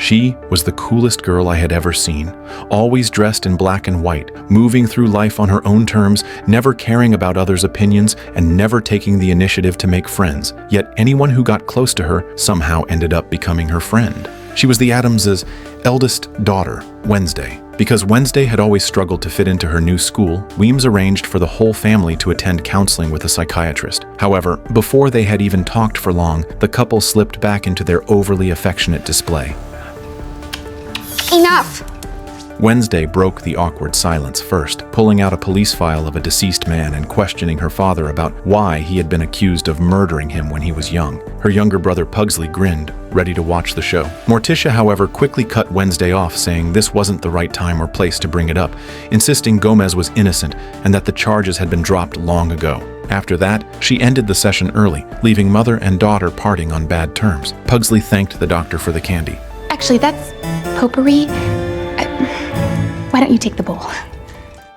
She was the coolest girl I had ever seen, always dressed in black and white, moving through life on her own terms, never caring about others' opinions, and never taking the initiative to make friends. Yet anyone who got close to her somehow ended up becoming her friend. She was the Addams' eldest daughter, Wednesday. Because Wednesday had always struggled to fit into her new school, Weems arranged for the whole family to attend counseling with a psychiatrist. However, before they had even talked for long, the couple slipped back into their overly affectionate display. Enough! Wednesday broke the awkward silence first, pulling out a police file of a deceased man and questioning her father about why he had been accused of murdering him when he was young. Her younger brother Pugsley grinned, ready to watch the show. Morticia, however, quickly cut Wednesday off, saying this wasn't the right time or place to bring it up, insisting Gomez was innocent and that the charges had been dropped long ago. After that, she ended the session early, leaving mother and daughter parting on bad terms. Pugsley thanked the doctor for the candy. Actually, that's potpourri. Why don't you take the bowl?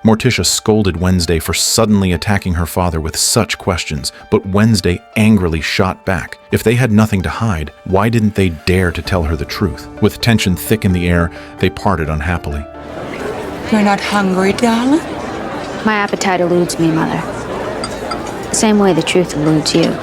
Morticia scolded Wednesday for suddenly attacking her father with such questions, but Wednesday angrily shot back. If they had nothing to hide, why didn't they dare to tell her the truth? With tension thick in the air, they parted unhappily. You're not hungry, darling? My appetite eludes me, Mother. The same way the truth eludes you.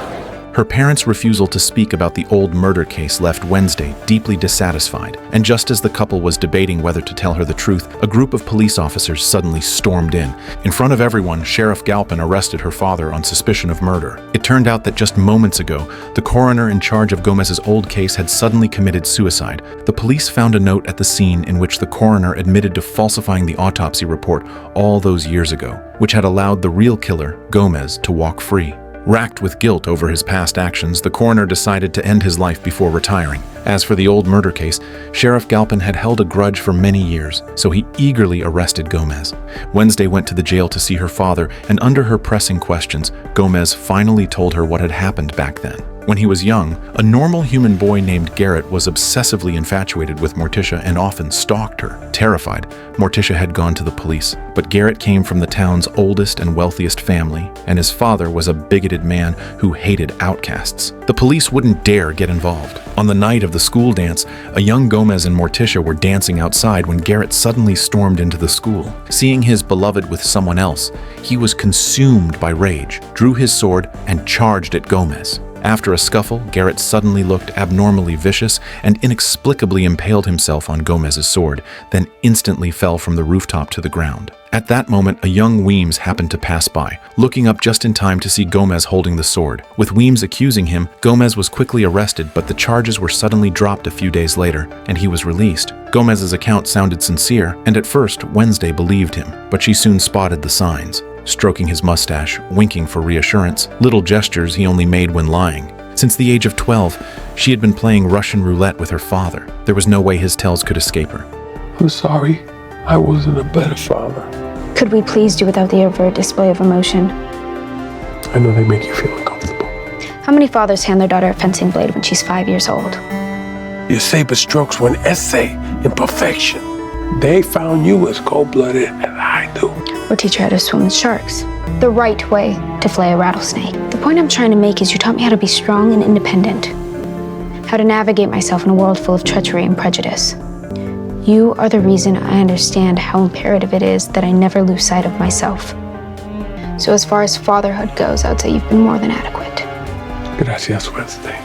Her parents' refusal to speak about the old murder case left Wednesday deeply dissatisfied, and just as the couple was debating whether to tell her the truth, a group of police officers suddenly stormed in. In front of everyone, Sheriff Galpin arrested her father on suspicion of murder. It turned out that just moments ago, the coroner in charge of Gomez's old case had suddenly committed suicide. The police found a note at the scene in which the coroner admitted to falsifying the autopsy report all those years ago, which had allowed the real killer, Gomez, to walk free. Racked with guilt over his past actions, the coroner decided to end his life before retiring. As for the old murder case, Sheriff Galpin had held a grudge for many years, so he eagerly arrested Gomez. Wednesday went to the jail to see her father, and under her pressing questions, Gomez finally told her what had happened back then. When he was young, a normal human boy named Garrett was obsessively infatuated with Morticia and often stalked her. Terrified, Morticia had gone to the police, but Garrett came from the town's oldest and wealthiest family, and his father was a bigoted man who hated outcasts. The police wouldn't dare get involved. On the night of the school dance, a young Gomez and Morticia were dancing outside when Garrett suddenly stormed into the school. Seeing his beloved with someone else, he was consumed by rage, drew his sword, and charged at Gomez. After a scuffle, Garrett suddenly looked abnormally vicious and inexplicably impaled himself on Gomez's sword, then instantly fell from the rooftop to the ground. At that moment, a young Weems happened to pass by, looking up just in time to see Gomez holding the sword. With Weems accusing him, Gomez was quickly arrested, but the charges were suddenly dropped a few days later, and he was released. Gomez's account sounded sincere, and at first, Wednesday believed him, but she soon spotted the signs. Stroking his mustache, winking for reassurance, little gestures he only made when lying. Since the age of 12, she had been playing Russian roulette with her father. There was no way his tells could escape her. I'm sorry. I wasn't a better father. Could we please do without the overt display of emotion? I know they make you feel uncomfortable. How many fathers hand their daughter a fencing blade when she's 5 years old? Your saber strokes were an essay in perfection. They found you as cold-blooded as I do. Or teach her how to swim with sharks. The right way to flay a rattlesnake. The point I'm trying to make is you taught me how to be strong and independent. How to navigate myself in a world full of treachery and prejudice. You are the reason I understand how imperative it is that I never lose sight of myself. So as far as fatherhood goes, I would say you've been more than adequate. Gracias, Wednesday.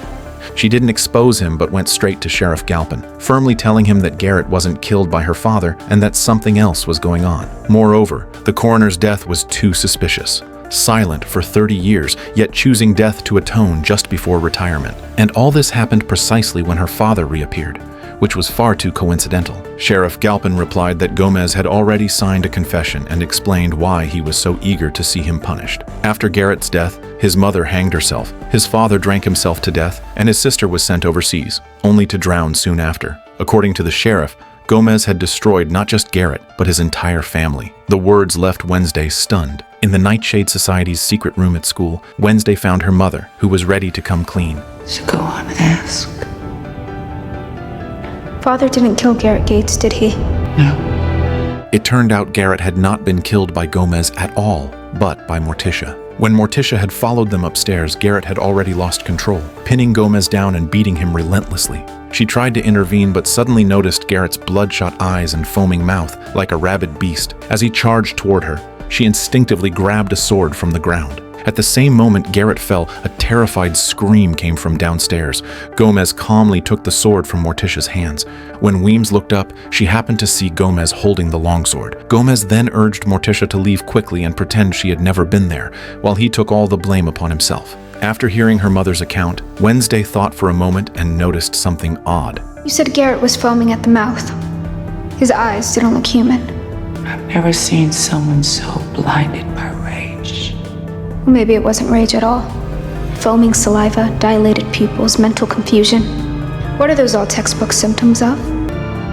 She didn't expose him but went straight to Sheriff Galpin, firmly telling him that Garrett wasn't killed by her father and that something else was going on. Moreover, the coroner's death was too suspicious. Silent for 30 years, yet choosing death to atone just before retirement. And all this happened precisely when her father reappeared, which was far too coincidental. Sheriff Galpin replied that Gomez had already signed a confession and explained why he was so eager to see him punished. After Garrett's death, his mother hanged herself, his father drank himself to death, and his sister was sent overseas, only to drown soon after. According to the sheriff, Gomez had destroyed not just Garrett, but his entire family. The words left Wednesday stunned. In the Nightshade Society's secret room at school, Wednesday found her mother, who was ready to come clean. So go on, ask. Father didn't kill Garrett Gates, did he? No. It turned out Garrett had not been killed by Gomez at all, but by Morticia. When Morticia had followed them upstairs, Garrett had already lost control, pinning Gomez down and beating him relentlessly. She tried to intervene but suddenly noticed Garrett's bloodshot eyes and foaming mouth like a rabid beast. As he charged toward her, she instinctively grabbed a sword from the ground. At the same moment Garrett fell, a terrified scream came from downstairs. Gomez calmly took the sword from Morticia's hands. When Weems looked up, she happened to see Gomez holding the longsword. Gomez then urged Morticia to leave quickly and pretend she had never been there, while he took all the blame upon himself. After hearing her mother's account, Wednesday thought for a moment and noticed something odd. You said Garrett was foaming at the mouth. His eyes didn't look human. I've never seen someone so blinded by rage. Or maybe it wasn't rage at all. Foaming saliva, dilated pupils, mental confusion. What are those all textbook symptoms of?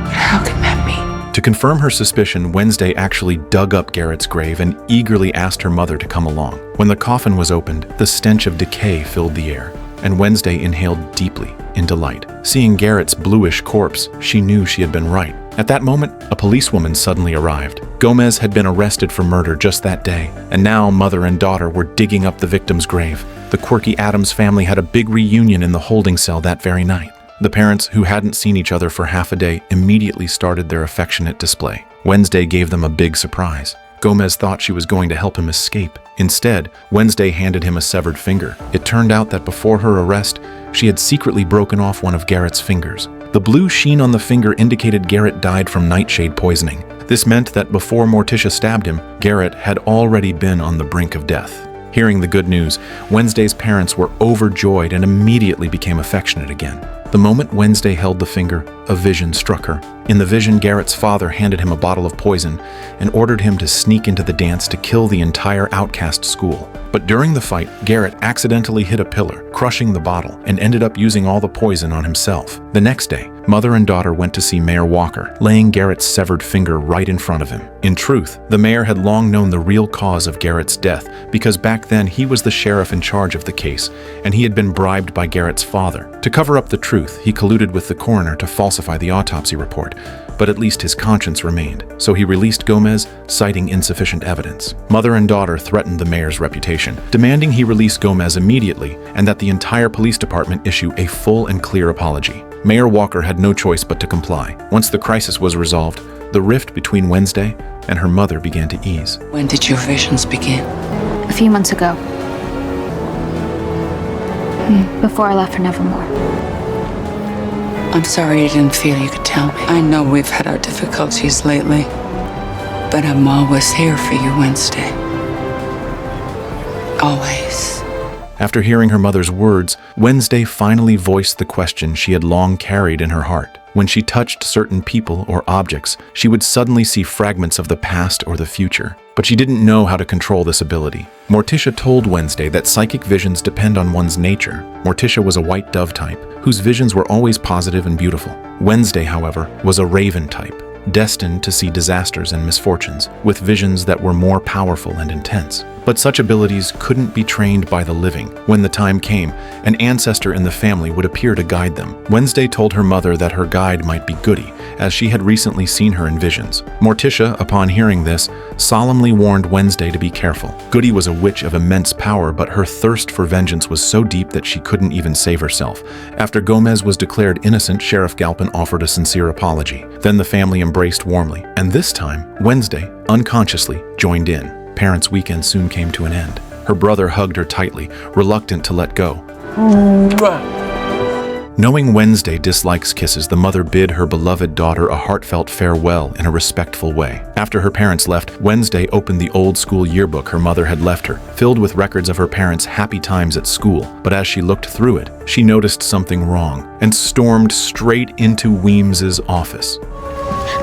How can that be? To confirm her suspicion, Wednesday actually dug up Garrett's grave and eagerly asked her mother to come along. When the coffin was opened, the stench of decay filled the air, and Wednesday inhaled deeply in delight. Seeing Garrett's bluish corpse, she knew she had been right. At that moment, a policewoman suddenly arrived. Gomez had been arrested for murder just that day, and now mother and daughter were digging up the victim's grave. The quirky Adams family had a big reunion in the holding cell that very night. The parents, who hadn't seen each other for half a day, immediately started their affectionate display. Wednesday gave them a big surprise. Gomez thought she was going to help him escape. Instead, Wednesday handed him a severed finger. It turned out that before her arrest, she had secretly broken off one of Garrett's fingers. The blue sheen on the finger indicated Garrett died from nightshade poisoning. This meant that before Morticia stabbed him, Garrett had already been on the brink of death. Hearing the good news, Wednesday's parents were overjoyed and immediately became affectionate again. The moment Wednesday held the finger, a vision struck her. In the vision, Garrett's father handed him a bottle of poison and ordered him to sneak into the dance to kill the entire outcast school. But during the fight, Garrett accidentally hit a pillar, crushing the bottle, and ended up using all the poison on himself. The next day, mother and daughter went to see Mayor Walker, laying Garrett's severed finger right in front of him. In truth, the mayor had long known the real cause of Garrett's death, because back then he was the sheriff in charge of the case, and he had been bribed by Garrett's father. To cover up the truth, he colluded with the coroner to falsify the autopsy report, but at least his conscience remained, so he released Gomez, citing insufficient evidence. Mother and daughter threatened the mayor's reputation, demanding he release Gomez immediately and that the entire police department issue a full and clear apology. Mayor Walker had no choice but to comply. Once the crisis was resolved, the rift between Wednesday and her mother began to ease. When did your visions begin? A few months ago. Before I left for Nevermore. I'm sorry you didn't feel you could tell me. I know we've had our difficulties lately, but I'm always here for you, Wednesday. Always. After hearing her mother's words, Wednesday finally voiced the question she had long carried in her heart. When she touched certain people or objects, she would suddenly see fragments of the past or the future. But she didn't know how to control this ability. Morticia told Wednesday that psychic visions depend on one's nature. Morticia was a white dove type, whose visions were always positive and beautiful. Wednesday, however, was a raven type, destined to see disasters and misfortunes, with visions that were more powerful and intense. But such abilities couldn't be trained by the living. When the time came, an ancestor in the family would appear to guide them. Wednesday told her mother that her guide might be Goody, as she had recently seen her in visions. Morticia, upon hearing this, solemnly warned Wednesday to be careful. Goody was a witch of immense power, but her thirst for vengeance was so deep that she couldn't even save herself. After Gomez was declared innocent, Sheriff Galpin offered a sincere apology. Then the family embraced warmly, and this time, Wednesday, unconsciously, joined in. Parents' weekend soon came to an end. Her brother hugged her tightly, reluctant to let go. Knowing Wednesday dislikes kisses, the mother bid her beloved daughter a heartfelt farewell in a respectful way. After her parents left, Wednesday opened the old school yearbook her mother had left her, filled with records of her parents' happy times at school. But as she looked through it, she noticed something wrong and stormed straight into Weems's office.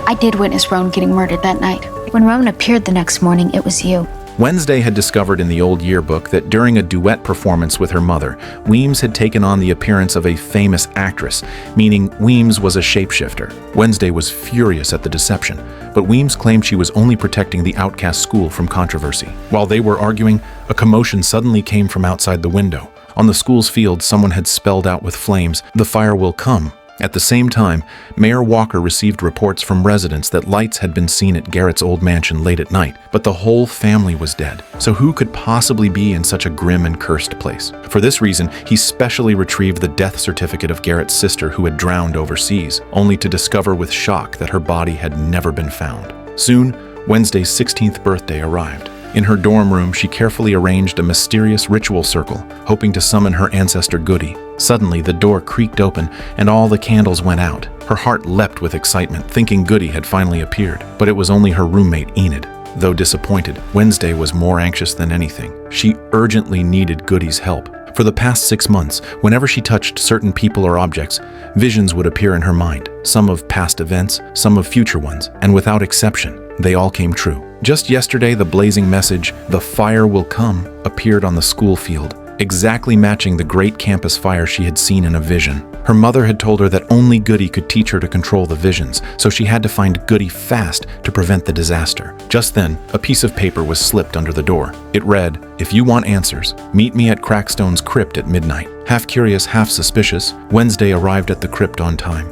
I did witness Roan getting murdered that night. When Roan appeared the next morning, it was you. Wednesday had discovered in the old yearbook that during a duet performance with her mother, Weems had taken on the appearance of a famous actress, meaning Weems was a shapeshifter. Wednesday was furious at the deception, but Weems claimed she was only protecting the outcast school from controversy. While they were arguing, a commotion suddenly came from outside the window. On the school's field, someone had spelled out with flames, "The fire will come, At the same time, Mayor Walker received reports from residents that lights had been seen at Garrett's old mansion late at night, but the whole family was dead. So who could possibly be in such a grim and cursed place? For this reason, he specially retrieved the death certificate of Garrett's sister who had drowned overseas, only to discover with shock that her body had never been found. Soon, Wednesday's 16th birthday arrived. In her dorm room, she carefully arranged a mysterious ritual circle, hoping to summon her ancestor Goody. Suddenly, the door creaked open and all the candles went out. Her heart leapt with excitement, thinking Goody had finally appeared, but it was only her roommate Enid. Though disappointed, Wednesday was more anxious than anything. She urgently needed Goody's help. For the past 6 months, whenever she touched certain people or objects, visions would appear in her mind, some of past events, some of future ones, and without exception, they all came true. Just yesterday, the blazing message, "The fire will come," appeared on the school field, exactly matching the great campus fire she had seen in a vision. Her mother had told her that only Goody could teach her to control the visions, so she had to find Goody fast to prevent the disaster. Just then, a piece of paper was slipped under the door. It read, "If you want answers, meet me at Crackstone's crypt at midnight." Half curious, half suspicious, Wednesday arrived at the crypt on time.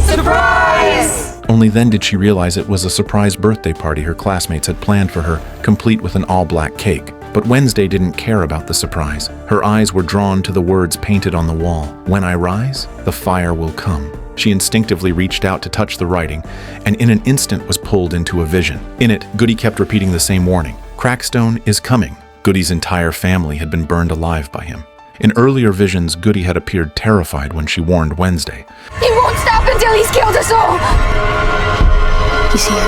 Surprise! Only then did she realize it was a surprise birthday party her classmates had planned for her, complete with an all-black cake. But Wednesday didn't care about the surprise. Her eyes were drawn to the words painted on the wall. "When I rise, the fire will come." She instinctively reached out to touch the writing, and in an instant was pulled into a vision. In it, Goody kept repeating the same warning. Crackstone is coming. Goody's entire family had been burned alive by him. In earlier visions, Goody had appeared terrified when she warned Wednesday. He won't stop until he's killed us all! He's here.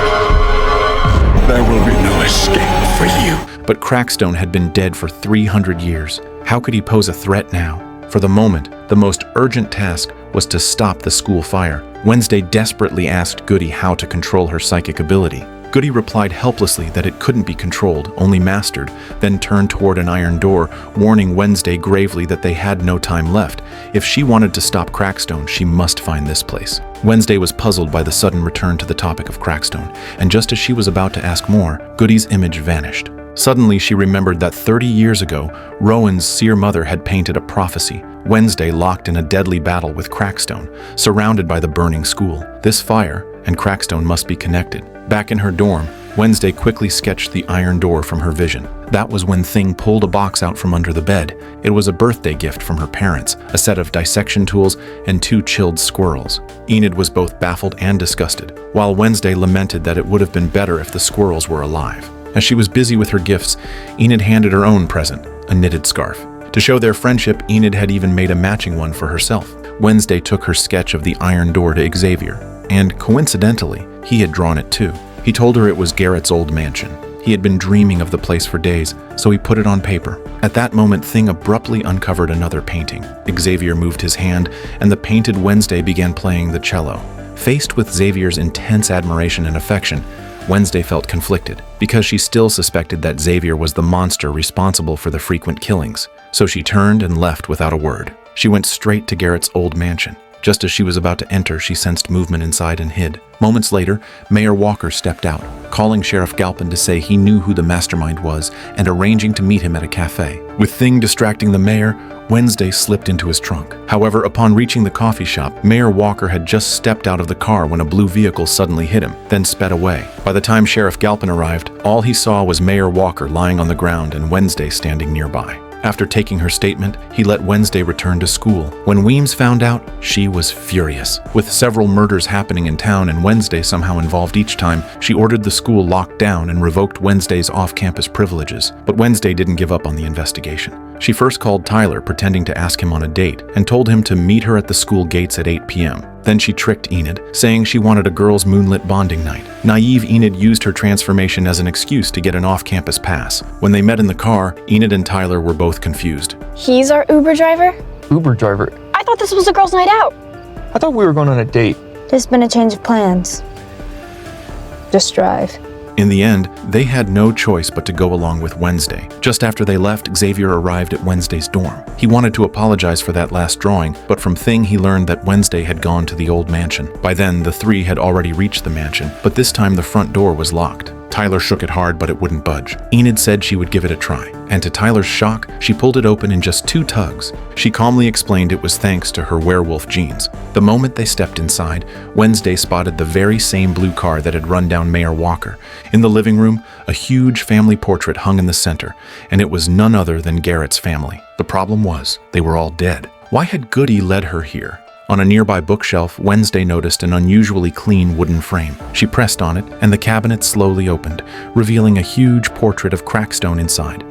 There will be no escape for you. But Crackstone had been dead for 300 years. How could he pose a threat now? For the moment, the most urgent task was to stop the school fire. Wednesday desperately asked Goody how to control her psychic ability. Goody replied helplessly that it couldn't be controlled, only mastered, then turned toward an iron door, warning Wednesday gravely that they had no time left. If she wanted to stop Crackstone, she must find this place. Wednesday was puzzled by the sudden return to the topic of Crackstone, and just as she was about to ask more, Goody's image vanished. Suddenly, she remembered that 30 years ago, Rowan's seer mother had painted a prophecy. Wednesday locked in a deadly battle with Crackstone, surrounded by the burning school. This fire and Crackstone must be connected. Back in her dorm, Wednesday quickly sketched the iron door from her vision. That was when Thing pulled a box out from under the bed. It was a birthday gift from her parents, a set of dissection tools, and 2 chilled squirrels. Enid was both baffled and disgusted, while Wednesday lamented that it would have been better if the squirrels were alive. As she was busy with her gifts, Enid handed her own present, a knitted scarf. To show their friendship, Enid had even made a matching one for herself. Wednesday took her sketch of the iron door to Xavier, and coincidentally, he had drawn it too. He told her it was Garrett's old mansion. He had been dreaming of the place for days, so he put it on paper. At that moment, Thing abruptly uncovered another painting. Xavier moved his hand, and the painted Wednesday began playing the cello. Faced with Xavier's intense admiration and affection, Wednesday felt conflicted, because she still suspected that Xavier was the monster responsible for the frequent killings. So she turned and left without a word. She went straight to Garrett's old mansion. Just as she was about to enter, she sensed movement inside and hid. Moments later, Mayor Walker stepped out, calling Sheriff Galpin to say he knew who the mastermind was and arranging to meet him at a cafe. With Thing distracting the mayor, Wednesday slipped into his trunk. However, upon reaching the coffee shop, Mayor Walker had just stepped out of the car when a blue vehicle suddenly hit him, then sped away. By the time Sheriff Galpin arrived, all he saw was Mayor Walker lying on the ground and Wednesday standing nearby. After taking her statement, he let Wednesday return to school. When Weems found out, she was furious. With several murders happening in town and Wednesday somehow involved each time, she ordered the school locked down and revoked Wednesday's off-campus privileges. But Wednesday didn't give up on the investigation. She first called Tyler, pretending to ask him on a date, and told him to meet her at the school gates at 8 p.m. Then she tricked Enid, saying she wanted a girls' moonlit bonding night. Naive Enid used her transformation as an excuse to get an off-campus pass. When they met in the car, Enid and Tyler were both confused. He's our Uber driver? Uber driver? I thought this was a girls' night out. I thought we were going on a date. There's been a change of plans. Just drive. In the end, they had no choice but to go along with Wednesday. Just after they left, Xavier arrived at Wednesday's dorm. He wanted to apologize for that last drawing, but from Thing he learned that Wednesday had gone to the old mansion. By then, the three had already reached the mansion, but this time the front door was locked. Tyler shook it hard, but it wouldn't budge. Enid said she would give it a try, and to Tyler's shock, she pulled it open in just 2 tugs. She calmly explained it was thanks to her werewolf genes. The moment they stepped inside, Wednesday spotted the very same blue car that had run down Mayor Walker. In the living room, a huge family portrait hung in the center, and it was none other than Garrett's family. The problem was, they were all dead. Why had Goody led her here? On a nearby bookshelf, Wednesday noticed an unusually clean wooden frame. She pressed on it, and the cabinet slowly opened, revealing a huge portrait of Crackstone inside,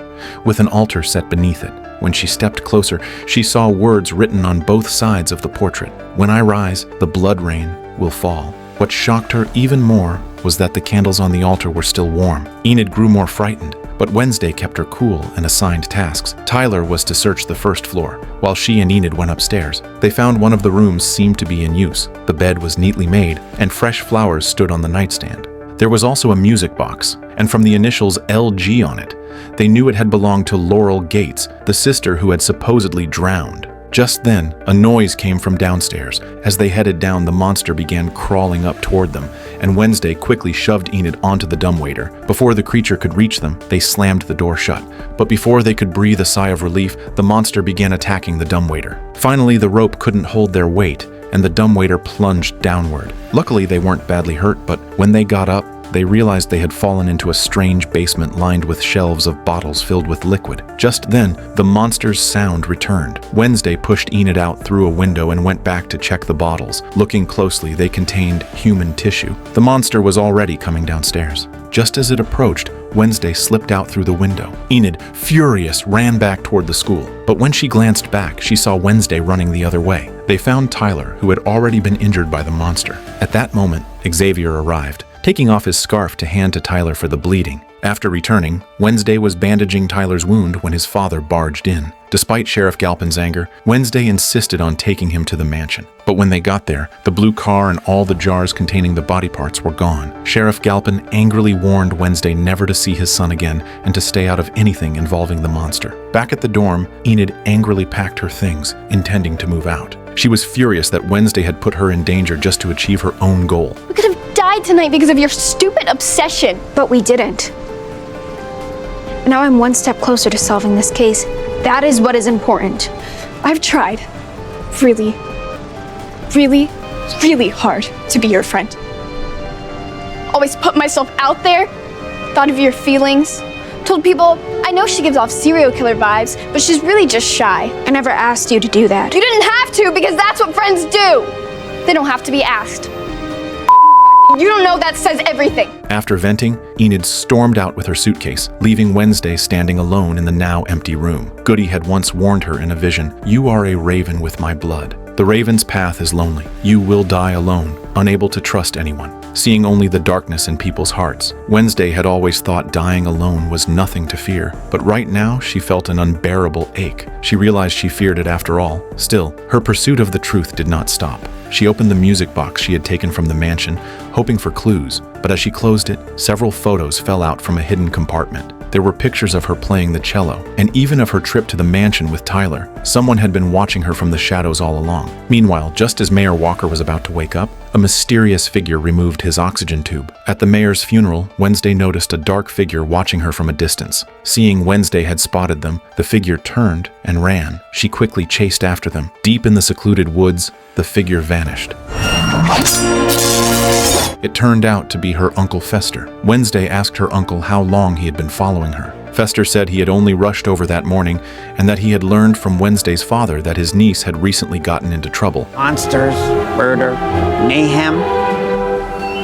with an altar set beneath it. When she stepped closer, she saw words written on both sides of the portrait. "When I rise, the blood rain will fall." What shocked her even more was that the candles on the altar were still warm. Enid grew more frightened, but Wednesday kept her cool and assigned tasks. Tyler was to search the first floor, while she and Enid went upstairs. They found one of the rooms seemed to be in use. The bed was neatly made, and fresh flowers stood on the nightstand. There was also a music box, and from the initials LG on it, they knew it had belonged to Laurel Gates, the sister who had supposedly drowned. Just then, a noise came from downstairs. As they headed down, the monster began crawling up toward them, and Wednesday quickly shoved Enid onto the dumbwaiter. Before the creature could reach them, they slammed the door shut. But before they could breathe a sigh of relief, the monster began attacking the dumbwaiter. Finally, the rope couldn't hold their weight, and the dumbwaiter plunged downward. Luckily, they weren't badly hurt, but when they got up, they realized they had fallen into a strange basement lined with shelves of bottles filled with liquid. Just then, the monster's sound returned. Wednesday pushed Enid out through a window and went back to check the bottles. Looking closely, they contained human tissue. The monster was already coming downstairs. Just as it approached, Wednesday slipped out through the window. Enid, furious, ran back toward the school. But when she glanced back, she saw Wednesday running the other way. They found Tyler, who had already been injured by the monster. At that moment, Xavier arrived, taking off his scarf to hand to Tyler for the bleeding. After returning, Wednesday was bandaging Tyler's wound when his father barged in. Despite Sheriff Galpin's anger, Wednesday insisted on taking him to the mansion. But when they got there, the blue car and all the jars containing the body parts were gone. Sheriff Galpin angrily warned Wednesday never to see his son again and to stay out of anything involving the monster. Back at the dorm, Enid angrily packed her things, intending to move out. She was furious that Wednesday had put her in danger just to achieve her own goal. We could have died tonight because of your stupid obsession. But we didn't. Now I'm one step closer to solving this case. That is what is important. I've tried really hard to be your friend. Always put myself out there, thought of your feelings, told people I know she gives off serial killer vibes, but she's really just shy. I never asked you to do that. You didn't have to because that's what friends do. They don't have to be asked. You don't know that says everything. After venting, Enid stormed out with her suitcase, leaving Wednesday standing alone in the now empty room. Goody had once warned her in a vision, "You are a raven with my blood. The raven's path is lonely. You will die alone, unable to trust anyone, seeing only the darkness in people's hearts." Wednesday had always thought dying alone was nothing to fear, but right now she felt an unbearable ache. She realized she feared it after all. Still, her pursuit of the truth did not stop. She opened the music box she had taken from the mansion, hoping for clues, but as she closed it, several photos fell out from a hidden compartment. There were pictures of her playing the cello, and even of her trip to the mansion with Tyler. Someone had been watching her from the shadows all along. Meanwhile, just as Mayor Walker was about to wake up, a mysterious figure removed his oxygen tube. At the mayor's funeral, Wednesday noticed a dark figure watching her from a distance. Seeing Wednesday had spotted them, the figure turned and ran. She quickly chased after them. Deep in the secluded woods, the figure vanished. It turned out to be her Uncle Fester. Wednesday asked her uncle how long he had been following her. Fester said he had only rushed over that morning and that he had learned from Wednesday's father that his niece had recently gotten into trouble. Monsters, murder, mayhem.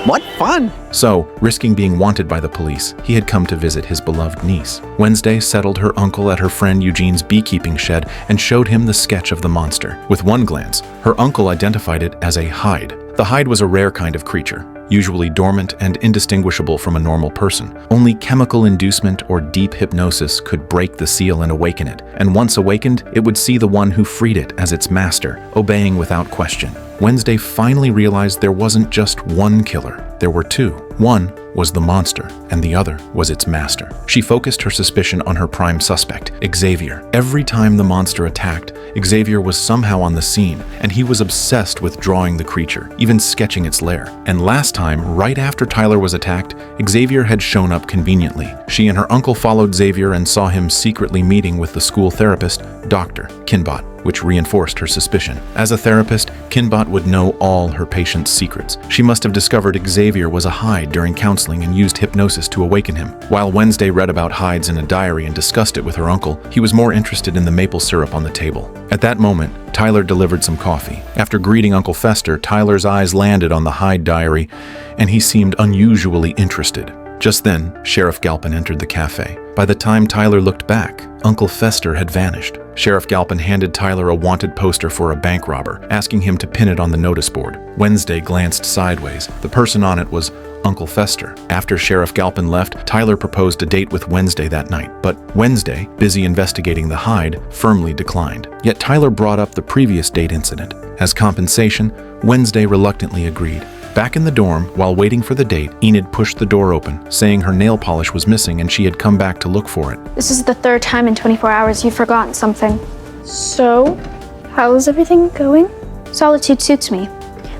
What fun! So, risking being wanted by the police, he had come to visit his beloved niece. Wednesday settled her uncle at her friend Eugene's beekeeping shed and showed him the sketch of the monster. With one glance, her uncle identified it as a Hyde. The Hyde was a rare kind of creature, usually dormant and indistinguishable from a normal person. Only chemical inducement or deep hypnosis could break the seal and awaken it, and once awakened, it would see the one who freed it as its master, obeying without question. Wednesday finally realized there wasn't just one killer, there were two. One was the monster, and the other was its master. She focused her suspicion on her prime suspect, Xavier. Every time the monster attacked, Xavier was somehow on the scene, and he was obsessed with drawing the creature, even sketching its lair. And last time, right after Tyler was attacked, Xavier had shown up conveniently. She and her uncle followed Xavier and saw him secretly meeting with the school therapist, Dr. Kinbot, which reinforced her suspicion. As a therapist, Kinbot would know all her patients' secrets. She must have discovered Xavier was a Hyde during counseling and used hypnosis to awaken him. While Wednesday read about Hydes in a diary and discussed it with her uncle, he was more interested in the maple syrup on the table. At that moment, Tyler delivered some coffee. After greeting Uncle Fester, Tyler's eyes landed on the Hyde diary, and he seemed unusually interested. Just then, Sheriff Galpin entered the cafe. By the time Tyler looked back, Uncle Fester had vanished. Sheriff Galpin handed Tyler a wanted poster for a bank robber, asking him to pin it on the notice board. Wednesday glanced sideways. The person on it was Uncle Fester. After Sheriff Galpin left, Tyler proposed a date with Wednesday that night, but Wednesday, busy investigating the Hyde, firmly declined. Yet Tyler brought up the previous date incident. As compensation, Wednesday reluctantly agreed. Back in the dorm, while waiting for the date, Enid pushed the door open, saying her nail polish was missing and she had come back to look for it. This is the third time in 24 hours you've forgotten something. So, how's everything going? Solitude suits me.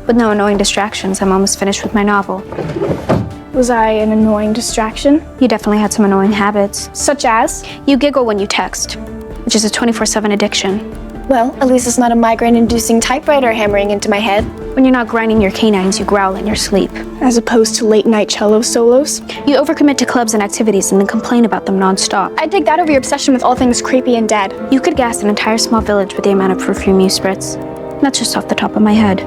With no annoying distractions, I'm almost finished with my novel. Was I an annoying distraction? You definitely had some annoying habits. Such as? You giggle when you text, which is a 24/7 addiction. Well, at least it's not a migraine-inducing typewriter hammering into my head. When you're not grinding your canines, you growl in your sleep. As opposed to late-night cello solos. You overcommit to clubs and activities and then complain about them nonstop. I'd take that over your obsession with all things creepy and dead. You could gas an entire small village with the amount of perfume you spritz. That's just off the top of my head.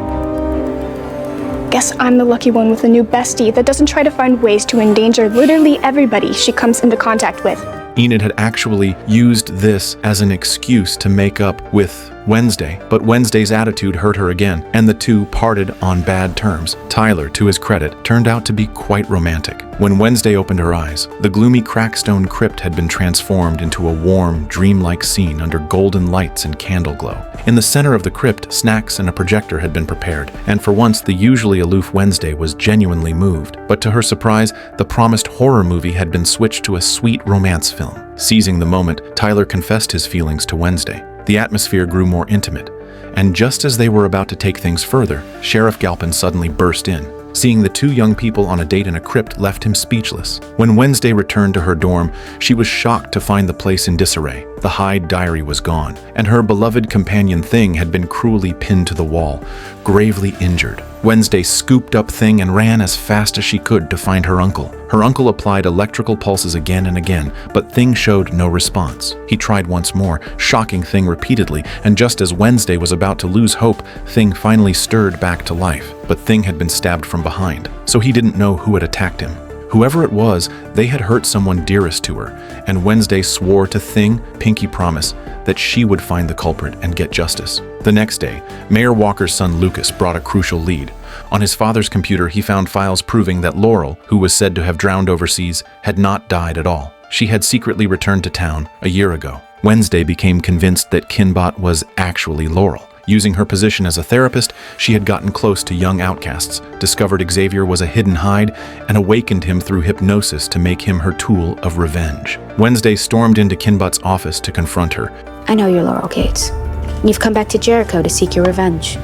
Guess I'm the lucky one with a new bestie that doesn't try to find ways to endanger literally everybody she comes into contact with. Enid had actually used this as an excuse to make up with Wednesday, but Wednesday's attitude hurt her again, and the two parted on bad terms. Tyler, to his credit, turned out to be quite romantic. When Wednesday opened her eyes, the gloomy Crackstone crypt had been transformed into a warm, dreamlike scene under golden lights and candle glow. In the center of the crypt, snacks and a projector had been prepared, and for once the usually aloof Wednesday was genuinely moved. But to her surprise, the promised horror movie had been switched to a sweet romance film. Seizing the moment, Tyler confessed his feelings to Wednesday. The atmosphere grew more intimate, and just as they were about to take things further, Sheriff Galpin suddenly burst in. Seeing the two young people on a date in a crypt left him speechless. When Wednesday returned to her dorm, she was shocked to find the place in disarray. The Hyde diary was gone, and her beloved companion Thing had been cruelly pinned to the wall, gravely injured. Wednesday scooped up Thing and ran as fast as she could to find her uncle. Her uncle applied electrical pulses again and again, but Thing showed no response. He tried once more, shocking Thing repeatedly, and just as Wednesday was about to lose hope, Thing finally stirred back to life. But Thing had been stabbed from behind, so he didn't know who had attacked him. Whoever it was, they had hurt someone dearest to her, and Wednesday swore to Thing, pinky promise, that she would find the culprit and get justice. The next day, Mayor Walker's son Lucas brought a crucial lead. On his father's computer, he found files proving that Laurel, who was said to have drowned overseas, had not died at all. She had secretly returned to town a year ago. Wednesday became convinced that Kinbot was actually Laurel. Using her position as a therapist, she had gotten close to young outcasts, discovered Xavier was a hidden Hyde, and awakened him through hypnosis to make him her tool of revenge. Wednesday stormed into Kinbot's office to confront her. I know you're Laurel Gates. You've come back to Jericho to seek your revenge.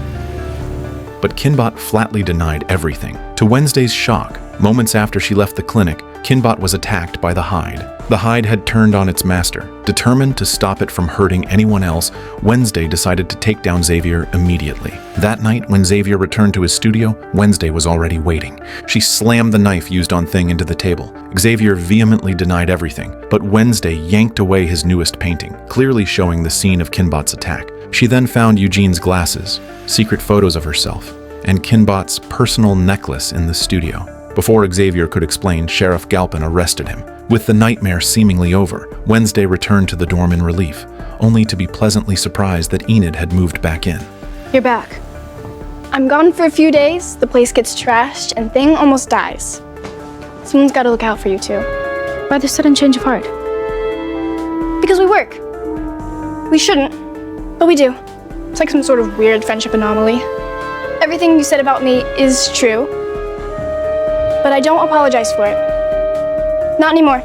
But Kinbot flatly denied everything. To Wednesday's shock, moments after she left the clinic, Kinbot was attacked by the Hyde. The Hyde had turned on its master. Determined to stop it from hurting anyone else, Wednesday decided to take down Xavier immediately. That night, when Xavier returned to his studio, Wednesday was already waiting. She slammed the knife used on Thing into the table. Xavier vehemently denied everything, but Wednesday yanked away his newest painting, clearly showing the scene of Kinbot's attack. She then found Eugene's glasses, secret photos of herself, and Kinbot's personal necklace in the studio. Before Xavier could explain, Sheriff Galpin arrested him. With the nightmare seemingly over, Wednesday returned to the dorm in relief, only to be pleasantly surprised that Enid had moved back in. You're back. I'm gone for a few days, the place gets trashed, and Thing almost dies. Someone's gotta look out for you two. Why the sudden change of heart? Because we work. We shouldn't, but we do. It's like some sort of weird friendship anomaly. Everything you said about me is true, but I don't apologize for it. Not anymore.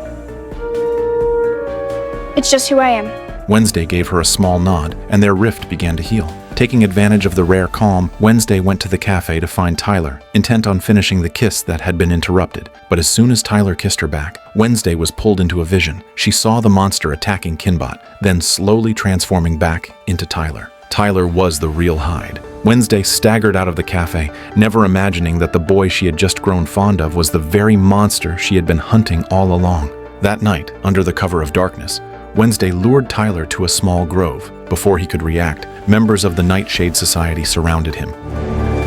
It's just who I am. Wednesday gave her a small nod, and their rift began to heal. Taking advantage of the rare calm, Wednesday went to the cafe to find Tyler, intent on finishing the kiss that had been interrupted. But as soon as Tyler kissed her back, Wednesday was pulled into a vision. She saw the monster attacking Kinbot, then slowly transforming back into Tyler. Tyler was the real Hyde. Wednesday staggered out of the cafe, never imagining that the boy she had just grown fond of was the very monster she had been hunting all along. That night, under the cover of darkness, Wednesday lured Tyler to a small grove. Before he could react, members of the Nightshade Society surrounded him.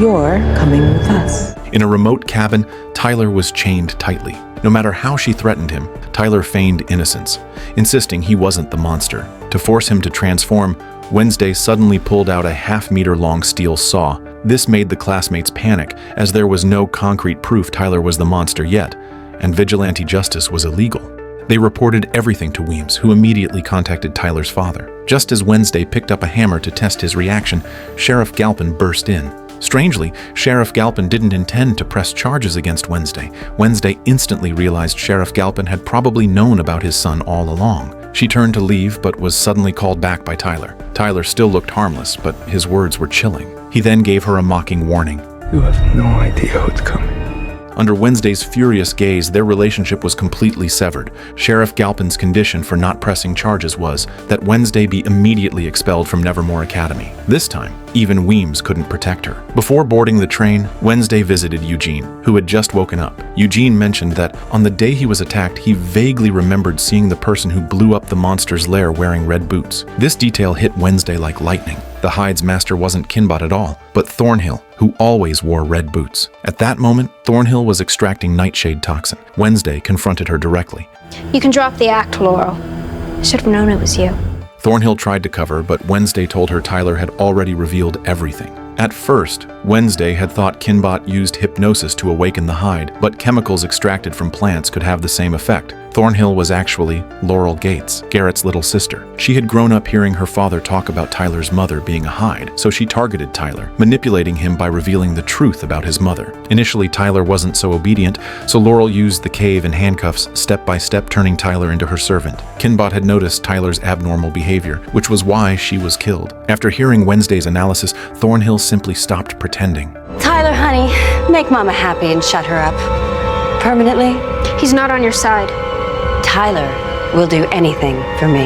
You're coming with us. In a remote cabin, Tyler was chained tightly. No matter how she threatened him, Tyler feigned innocence, insisting he wasn't the monster. To force him to transform, Wednesday suddenly pulled out a half-meter-long steel saw. This made the classmates panic, as there was no concrete proof Tyler was the monster yet, and vigilante justice was illegal. They reported everything to Weems, who immediately contacted Tyler's father. Just as Wednesday picked up a hammer to test his reaction, Sheriff Galpin burst in. Strangely, Sheriff Galpin didn't intend to press charges against Wednesday. Wednesday instantly realized Sheriff Galpin had probably known about his son all along. She turned to leave, but was suddenly called back by Tyler. Tyler still looked harmless, but his words were chilling. He then gave her a mocking warning. You have no idea what's coming. Under Wednesday's furious gaze, their relationship was completely severed. Sheriff Galpin's condition for not pressing charges was that Wednesday be immediately expelled from Nevermore Academy. This time, even Weems couldn't protect her. Before boarding the train, Wednesday visited Eugene, who had just woken up. Eugene mentioned that on the day he was attacked, he vaguely remembered seeing the person who blew up the monster's lair wearing red boots. This detail hit Wednesday like lightning. The Hyde's master wasn't Kinbot at all, but Thornhill, who always wore red boots. At that moment, Thornhill was extracting nightshade toxin. Wednesday confronted her directly. You can drop the act, Laurel. I should have known it was you. Thornhill tried to cover, but Wednesday told her Tyler had already revealed everything. At first, Wednesday had thought Kinbot used hypnosis to awaken the Hyde, but chemicals extracted from plants could have the same effect. Thornhill was actually Laurel Gates, Garrett's little sister. She had grown up hearing her father talk about Tyler's mother being a Hyde, so she targeted Tyler, manipulating him by revealing the truth about his mother. Initially, Tyler wasn't so obedient, so Laurel used the cave and handcuffs, step by step turning Tyler into her servant. Kinbot had noticed Tyler's abnormal behavior, which was why she was killed. After hearing Wednesday's analysis, Thornhill simply stopped pretending. Tyler, honey, make Mama happy and shut her up. Permanently? He's not on your side. Tyler will do anything for me.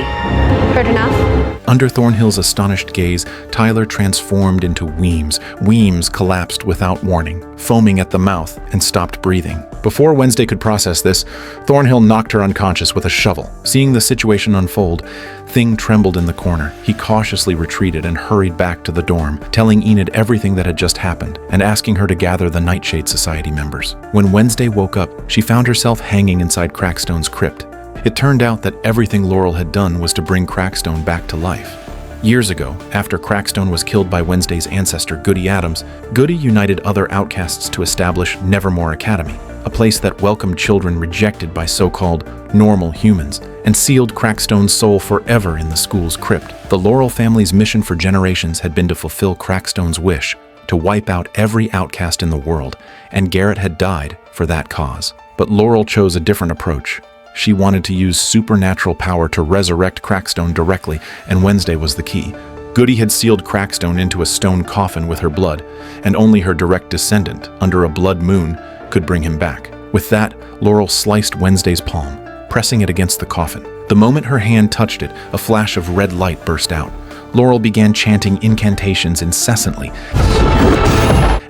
Heard enough? Under Thornhill's astonished gaze, Tyler transformed into Weems. Weems collapsed without warning, foaming at the mouth, and stopped breathing. Before Wednesday could process this, Thornhill knocked her unconscious with a shovel. Seeing the situation unfold, Thing trembled in the corner. He cautiously retreated and hurried back to the dorm, telling Enid everything that had just happened and asking her to gather the Nightshade Society members. When Wednesday woke up, she found herself hanging inside Crackstone's crypt. It turned out that everything Laurel had done was to bring Crackstone back to life. Years ago, after Crackstone was killed by Wednesday's ancestor, Goody Adams, Goody united other outcasts to establish Nevermore Academy, a place that welcomed children rejected by so-called normal humans, and sealed Crackstone's soul forever in the school's crypt. The Laurel family's mission for generations had been to fulfill Crackstone's wish, to wipe out every outcast in the world, and Garrett had died for that cause. But Laurel chose a different approach. She wanted to use supernatural power to resurrect Crackstone directly, and Wednesday was the key. Goody had sealed Crackstone into a stone coffin with her blood, and only her direct descendant, under a blood moon, could bring him back. With that, Laurel sliced Wednesday's palm, pressing it against the coffin. The moment her hand touched it, a flash of red light burst out. Laurel began chanting incantations incessantly.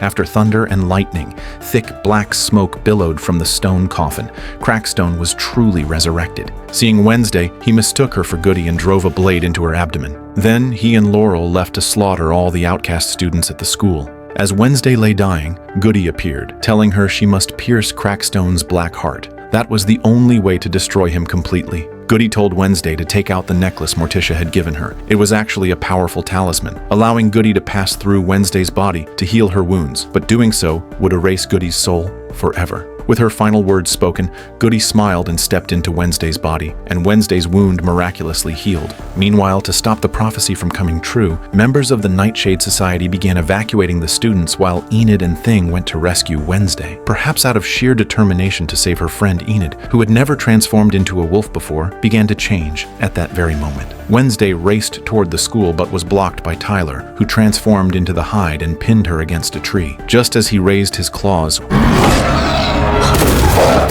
After thunder and lightning, thick black smoke billowed from the stone coffin. Crackstone was truly resurrected. Seeing Wednesday, he mistook her for Goody and drove a blade into her abdomen. Then he and Laurel left to slaughter all the outcast students at the school. As Wednesday lay dying, Goody appeared, telling her she must pierce Crackstone's black heart. That was the only way to destroy him completely. Goody told Wednesday to take out the necklace Morticia had given her. It was actually a powerful talisman, allowing Goody to pass through Wednesday's body to heal her wounds, but doing so would erase Goody's soul forever. With her final words spoken, Goody smiled and stepped into Wednesday's body, and Wednesday's wound miraculously healed. Meanwhile, to stop the prophecy from coming true, members of the Nightshade Society began evacuating the students while Enid and Thing went to rescue Wednesday, perhaps out of sheer determination to save her friend Enid, who had never transformed into a wolf before, began to change at that very moment. Wednesday raced toward the school but was blocked by Tyler, who transformed into the Hyde and pinned her against a tree. Just as he raised his claws,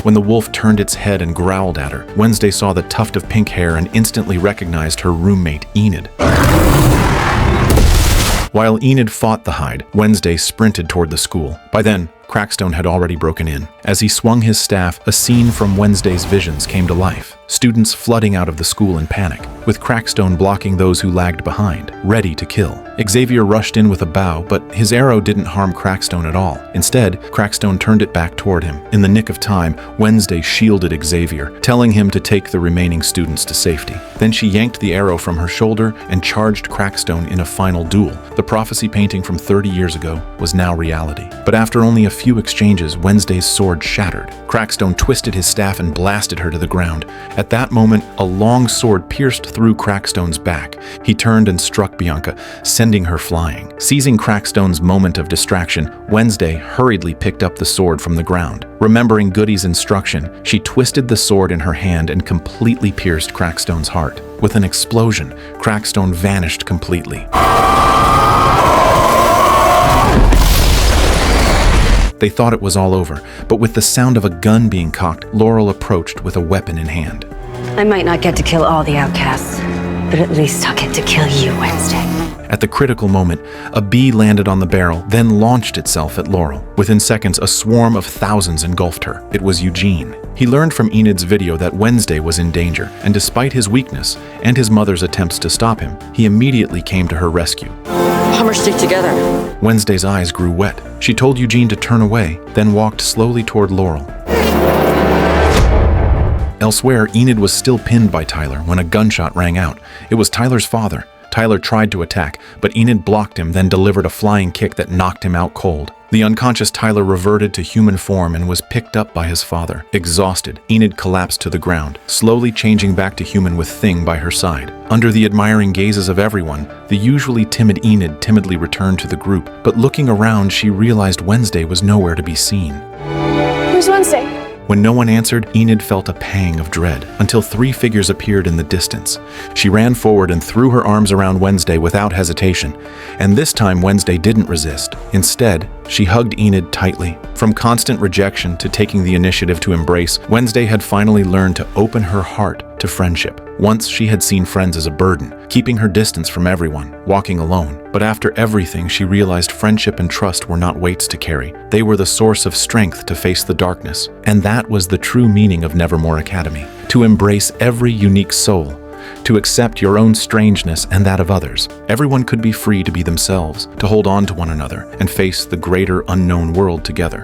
when the wolf turned its head and growled at her, Wednesday saw the tuft of pink hair and instantly recognized her roommate, Enid. While Enid fought the Hyde, Wednesday sprinted toward the school. By then, Crackstone had already broken in. As he swung his staff, a scene from Wednesday's visions came to life. Students flooding out of the school in panic, with Crackstone blocking those who lagged behind, ready to kill. Xavier rushed in with a bow, but his arrow didn't harm Crackstone at all. Instead, Crackstone turned it back toward him. In the nick of time, Wednesday shielded Xavier, telling him to take the remaining students to safety. Then she yanked the arrow from her shoulder and charged Crackstone in a final duel. The prophecy painting from 30 years ago was now reality. But after only a few exchanges, Wednesday's sword shattered. Crackstone twisted his staff and blasted her to the ground. At that moment, a long sword pierced through Crackstone's back. He turned and struck Bianca, sending her flying. Seizing Crackstone's moment of distraction, Wednesday hurriedly picked up the sword from the ground. Remembering Goody's instruction, she twisted the sword in her hand and completely pierced Crackstone's heart. With an explosion, Crackstone vanished completely. They thought it was all over, but with the sound of a gun being cocked, Laurel approached with a weapon in hand. I might not get to kill all the outcasts, but at least I'll get to kill you, Wednesday. At the critical moment, a bee landed on the barrel, then launched itself at Laurel. Within seconds, a swarm of thousands engulfed her. It was Eugene. He learned from Enid's video that Wednesday was in danger, and despite his weakness and his mother's attempts to stop him, he immediately came to her rescue. Hummer stick together. Wednesday's eyes grew wet. She told Eugene to turn away, then walked slowly toward Laurel. Elsewhere, Enid was still pinned by Tyler when a gunshot rang out. It was Tyler's father. Tyler tried to attack, but Enid blocked him, then delivered a flying kick that knocked him out cold. The unconscious Tyler reverted to human form and was picked up by his father. Exhausted, Enid collapsed to the ground, slowly changing back to human with Thing by her side. Under the admiring gazes of everyone, the usually timid Enid timidly returned to the group, but looking around, she realized Wednesday was nowhere to be seen. Where's Wednesday? When no one answered, Enid felt a pang of dread, until 3 figures appeared in the distance. She ran forward and threw her arms around Wednesday without hesitation, and this time Wednesday didn't resist. Instead, she hugged Enid tightly. From constant rejection to taking the initiative to embrace, Wednesday had finally learned to open her heart to friendship. Once she had seen friends as a burden, keeping her distance from everyone, walking alone. But after everything, she realized friendship and trust were not weights to carry. They were the source of strength to face the darkness. And that was the true meaning of Nevermore Academy. To embrace every unique soul. To accept your own strangeness and that of others. Everyone could be free to be themselves, to hold on to one another, and face the greater unknown world together.